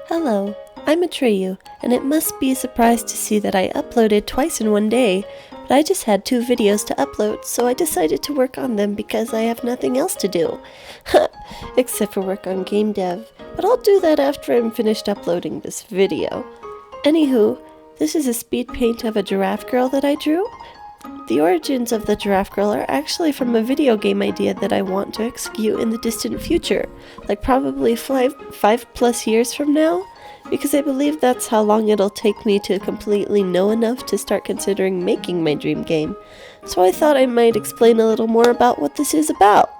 Hello, I'm Atreyu, and it must be a surprise to see that I uploaded twice in one day, but I just had 2 videos to upload, so I decided to work on them because I have nothing else to do. Except for work on game dev, but I'll do that after I'm finished uploading this video. Anywho, this is a speed paint of a giraffe girl that I drew. The origins of the giraffe girl are actually from a video game idea that I want to execute in the distant future, like probably 5+ years from now, because I believe that's how long it'll take me to completely know enough to start considering making my dream game. So I thought I might explain a little more about what this is about.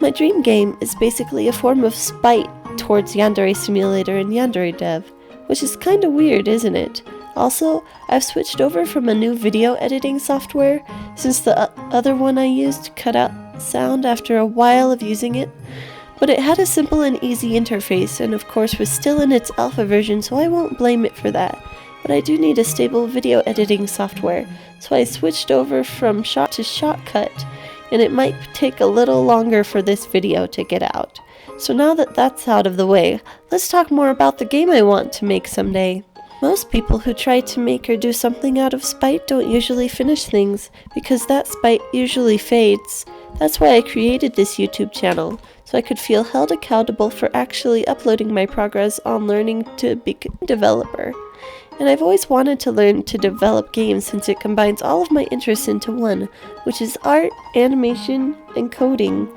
My dream game is basically a form of spite towards Yandere Simulator and Yandere Dev, which is kinda weird, isn't it? Also, I've switched over from a new video editing software since the other one I used cut out sound after a while of using it, but it had a simple and easy interface and of course was still in its alpha version, so I won't blame it for that. But I do need a stable video editing software, so I switched over from shot to shotcut, and it might take a little longer for this video to get out. So now that that's out of the way, let's talk more about the game I want to make someday. Most people who try to make or do something out of spite don't usually finish things, because that spite usually fades. That's why I created this YouTube channel, so I could feel held accountable for actually uploading my progress on learning to be a developer. And I've always wanted to learn to develop games since it combines all of my interests into one, which is art, animation, and coding.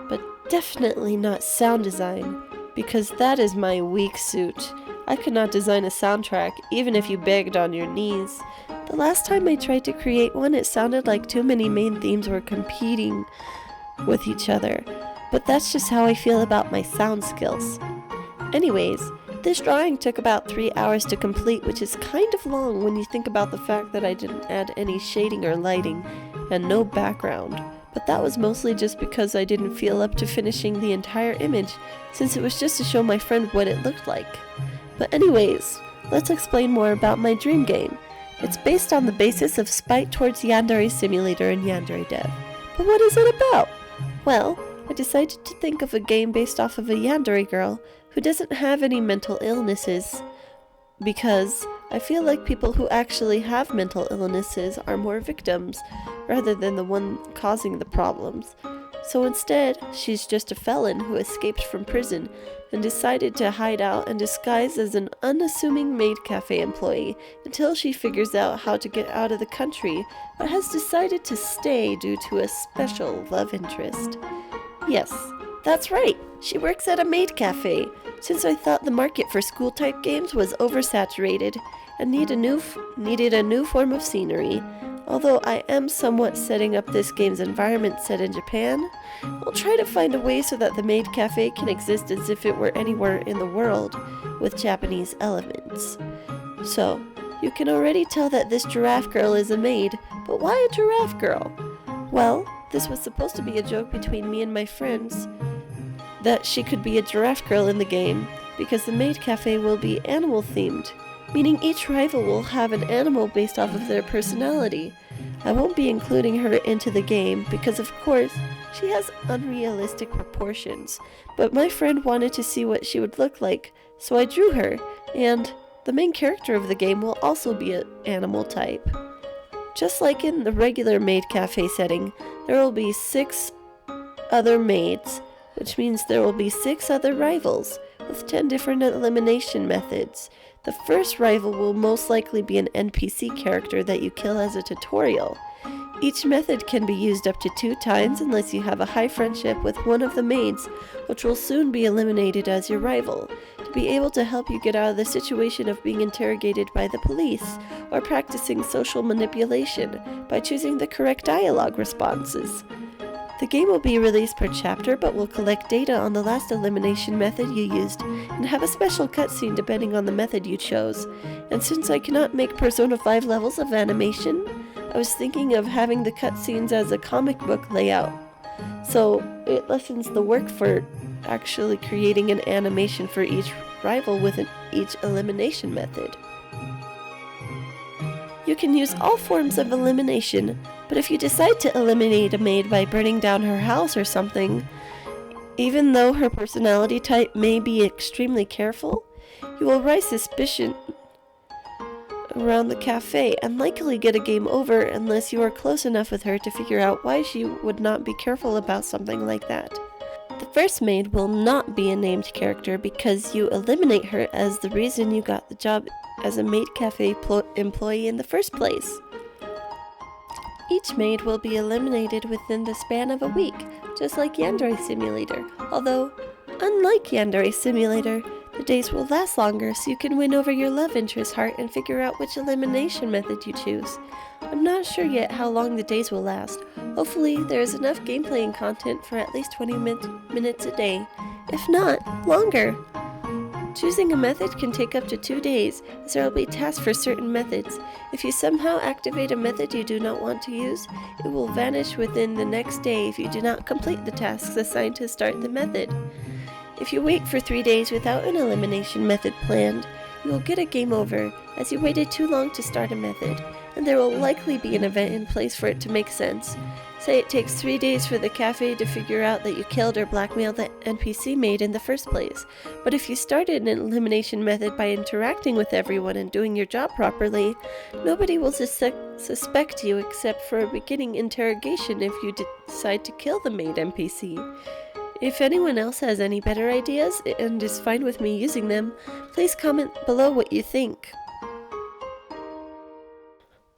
But definitely not sound design, because that is my weak suit. I could not design a soundtrack, even if you begged on your knees. The last time I tried to create one, it sounded like too many main themes were competing with each other. But that's just how I feel about my sound skills. Anyways, this drawing took about 3 hours to complete, which is kind of long when you think about the fact that I didn't add any shading or lighting, and no background. But that was mostly just because I didn't feel up to finishing the entire image, since it was just to show my friend what it looked like. But anyways, let's explain more about my dream game. It's based on the basis of spite towards Yandere Simulator and Yandere Dev. But what is it about? Well, I decided to think of a game based off of a Yandere girl who doesn't have any mental illnesses, because I feel like people who actually have mental illnesses are more victims rather than the one causing the problems. So instead, she's just a felon who escaped from prison and decided to hide out and disguise as an unassuming maid cafe employee until she figures out how to get out of the country, but has decided to stay due to a special love interest. Yes, that's right, she works at a maid cafe, since I thought the market for school-type games was oversaturated and needed a new form of scenery. Although I am somewhat setting up this game's environment set in Japan, I'll try to find a way so that the maid cafe can exist as if it were anywhere in the world, with Japanese elements. So, you can already tell that this giraffe girl is a maid, but why a giraffe girl? Well, this was supposed to be a joke between me and my friends, that she could be a giraffe girl in the game, because the maid cafe will be animal themed, meaning each rival will have an animal based off of their personality. I won't be including her into the game because of course she has unrealistic proportions, but my friend wanted to see what she would look like, so I drew her, and the main character of the game will also be an animal type. Just like in the regular maid cafe setting, there will be 6 other maids, which means there will be 6 other rivals, with 10 different elimination methods. The first rival will most likely be an NPC character that you kill as a tutorial. Each method can be used up to 2 times unless you have a high friendship with one of the maids, which will soon be eliminated as your rival, to be able to help you get out of the situation of being interrogated by the police, or practicing social manipulation by choosing the correct dialogue responses. The game will be released per chapter, but will collect data on the last elimination method you used, and have a special cutscene depending on the method you chose. And since I cannot make Persona 5 levels of animation, I was thinking of having the cutscenes as a comic book layout. So it lessens the work for actually creating an animation for each rival with each elimination method. You can use all forms of elimination, but if you decide to eliminate a maid by burning down her house or something, Even though her personality type may be extremely careful, you will raise suspicion around the cafe and likely get a game over unless you are close enough with her to figure out why she would not be careful about something like that. The first maid will not be a named character because you eliminate her as the reason you got the job as a maid cafe employee in the first place. Each maid will be eliminated within the span of a week, just like Yandere Simulator, although, unlike Yandere Simulator, the days will last longer so you can win over your love interest heart and figure out which elimination method you choose. I'm not sure yet how long the days will last. Hopefully, there is enough gameplay and content for at least 20 minutes a day, if not, longer. Choosing a method can take up to 2 days, as there will be tasks for certain methods. If you somehow activate a method you do not want to use, it will vanish within the next day if you do not complete the tasks assigned to start the method. If you wait for 3 days without an elimination method planned, you will get a game over, as you waited too long to start a method, and there will likely be an event in place for it to make sense. Say it takes 3 days for the cafe to figure out that you killed or blackmailed the NPC maid in the first place, but if you started an elimination method by interacting with everyone and doing your job properly, nobody will suspect you except for a beginning interrogation if you decide to kill the maid NPC. If anyone else has any better ideas and is fine with me using them, please comment below what you think.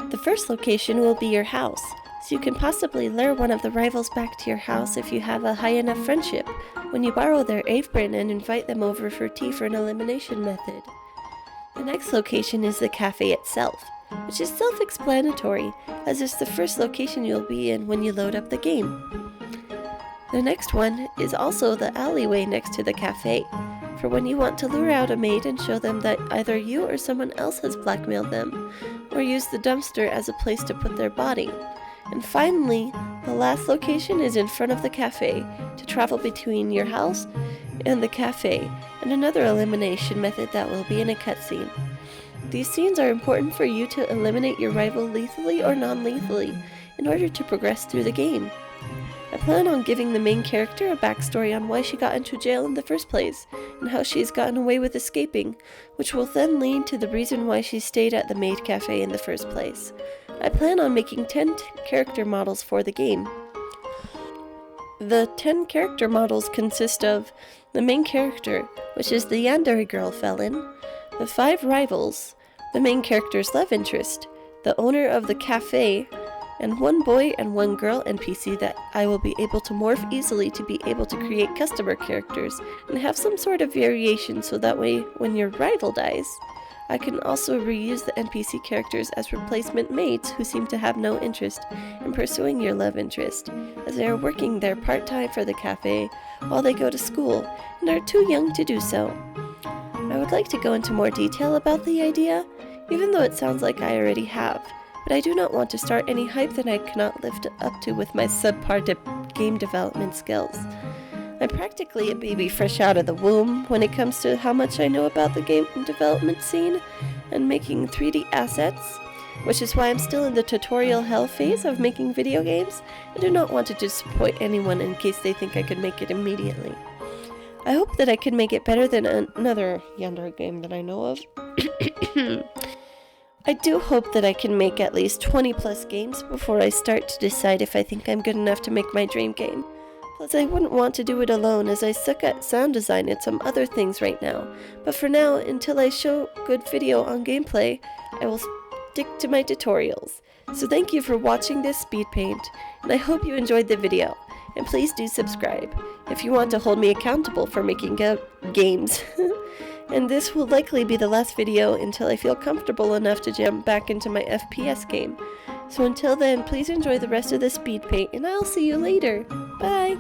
The first location will be your house, so you can possibly lure one of the rivals back to your house if you have a high enough friendship, when you borrow their apron and invite them over for tea for an elimination method. The next location is the cafe itself, which is self-explanatory, as it's the first location you'll be in when you load up the game. The next one is also the alleyway next to the cafe, for when you want to lure out a maid and show them that either you or someone else has blackmailed them, or use the dumpster as a place to put their body. And finally, the last location is in front of the cafe, to travel between your house and the cafe, and another elimination method that will be in a cutscene. These scenes are important for you to eliminate your rival lethally or non-lethally in order to progress through the game. I plan on giving the main character a backstory on why she got into jail in the first place, and how she's gotten away with escaping, which will then lead to the reason why she stayed at the maid cafe in the first place. I plan on making 10 character models for the game. The 10 character models consist of the main character, which is the yandere girl felon, the 5 rivals, the main character's love interest, the owner of the cafe, and 1 boy and 1 girl NPC that I will be able to morph easily to be able to create customer characters and have some sort of variation so that way when your rival dies, I can also reuse the NPC characters as replacement mates who seem to have no interest in pursuing your love interest, as they are working there part-time for the cafe while they go to school and are too young to do so. I would like to go into more detail about the idea, even though it sounds like I already have, but I do not want to start any hype that I cannot live up to with my subpar game development skills. I'm practically a baby fresh out of the womb when it comes to how much I know about the game development scene and making 3D assets, which is why I'm still in the tutorial hell phase of making video games. I do not want to disappoint anyone in case they think I could make it immediately. I hope that I can make it better than another yandere game that I know of. I do hope that I can make at least 20 plus games before I start to decide if I think I'm good enough to make my dream game. Plus I wouldn't want to do it alone as I suck at sound design and some other things right now. But for now, until I show good video on gameplay, I will stick to my tutorials. So thank you for watching this Speedpaint, and I hope you enjoyed the video. And please do subscribe if you want to hold me accountable for making games. And this will likely be the last video until I feel comfortable enough to jump back into my FPS game. So until then, please enjoy the rest of the Speedpaint, and I'll see you later. Bye!